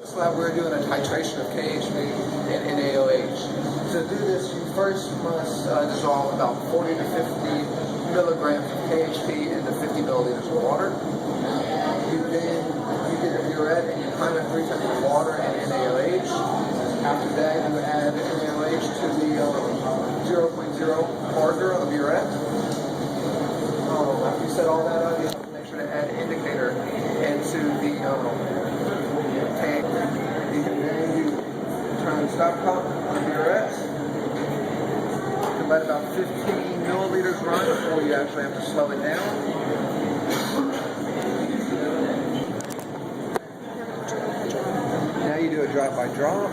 This lab we're doing a titration of KHP and NaOH. To do this, you first must dissolve about 40 to 50 milligrams of KHP into 50 milliliters of water. You get a burette and you prime it 3 times with water and NaOH. After that, you add NaOH to the 0.0 marker on the burette. After you set all that up, you have to make sure to add an indicator into the tank. Then you turn the stop pump on the burette. You let about 15 milliliters run before you actually have to slow it down. Now you do a drop by drop.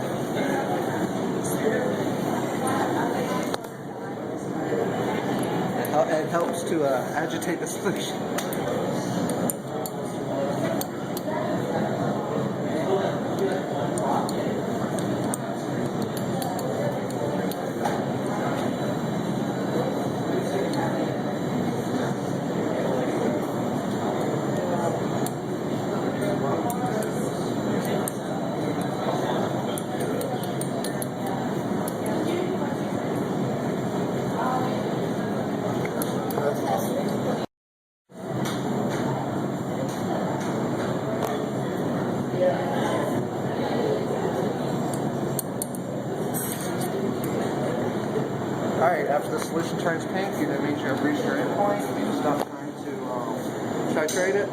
It helps to agitate the solution. Alright, after the solution turns pink, that means you have reached your endpoint. You stop trying to titrate it.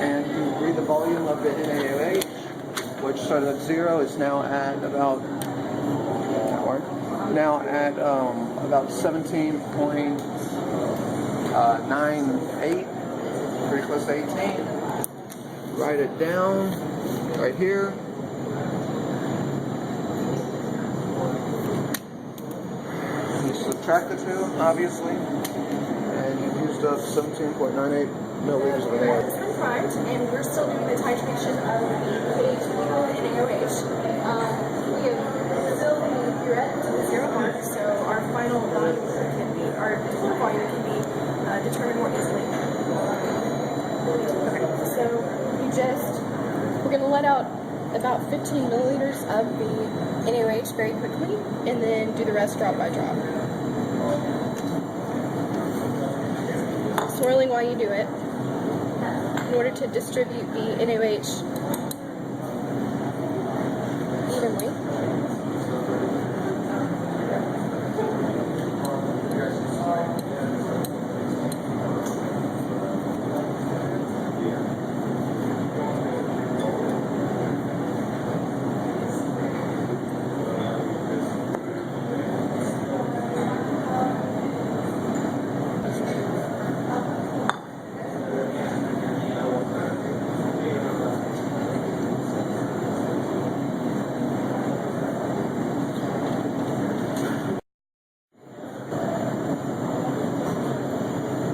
And you read the volume of the NaOH, which started at 0, is now at about 17.98, pretty close to 18. Write it down right here. Subtract the two, obviously, and you've used up 17.98 milliliters of water. It's been primed, and we're still doing the titration of the KHP and NaOH. We have filled the burette to the 0 mark, so our final volume can be, our total volume can be determined more easily. Okay, so we're going to let out about 15 milliliters of the NaOH very quickly, and then do the rest drop by drop. Swirling while you do it in order to distribute the NaOH evenly.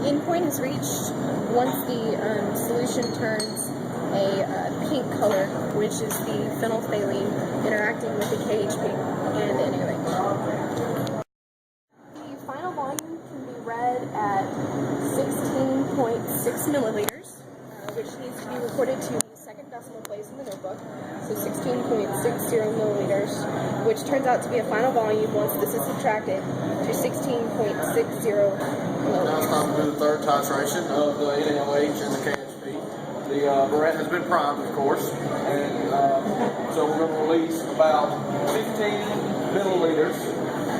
Endpoint is reached once the solution turns a pink color, which is the phenolphthalein interacting with the KHP and the NaOH. The final volume can be read at 16.6 milliliters, which needs to be recorded to the second decimal place in the notebook, so 16.60 milliliters, which turns out to be a final volume once this is subtracted to 16.60 milliliters. Now it's time to do the third titration of the NaOH and the KHP. The burette has been primed, of course, and so we're going to release about 15 milliliters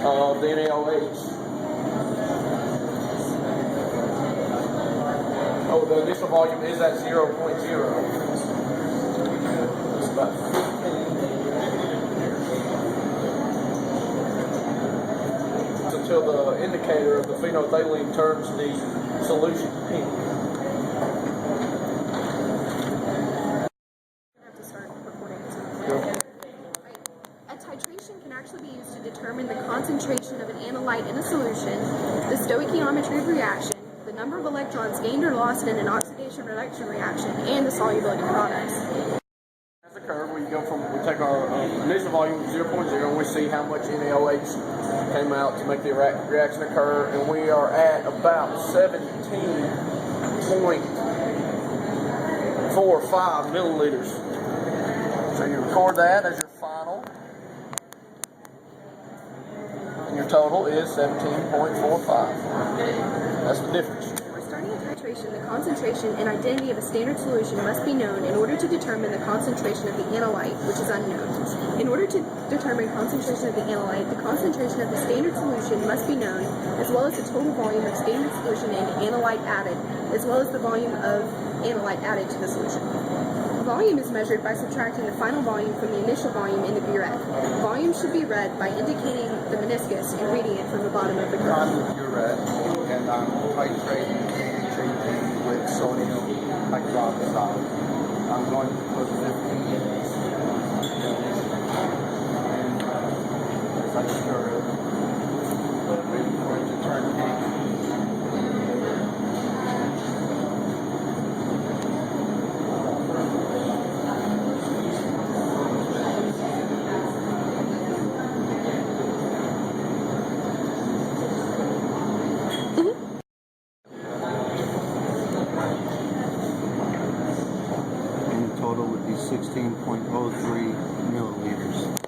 of the NaOH. Oh, the initial volume is at 0.0. It's about 15. Until the indicator of the phenolphthalein turns the solution pink. A titration can actually be used to determine the concentration of an analyte in a solution, the stoichiometry of reaction, the number of electrons gained or lost in an oxidation-reduction reaction, and the solubility of products. As a curve, we take our initial volume 0.0 and we see how much NaOH came out to make the reaction occur, and we are at about 17.5 16.45 milliliters. So you record that as your final, and your total is 17.45. That's the difference. Before starting a titration, the concentration and identity of a standard solution must be known in order to determine the concentration of the analyte, which is unknown. In order to determine concentration of the analyte, the concentration of the standard solution must be known, as well as the total volume of standard solution and analyte added, as well as the volume of analyte added to the solution. Volume is measured by subtracting the final volume from the initial volume in the burette. Volume should be read by indicating the meniscus and reading it from the bottom of the graph. I'm with burette, and I'm titrating KHP with sodium hydroxide. I'm going to put 15 as I stir it, waiting for it to turn pink. And the total would be 16.03 milliliters.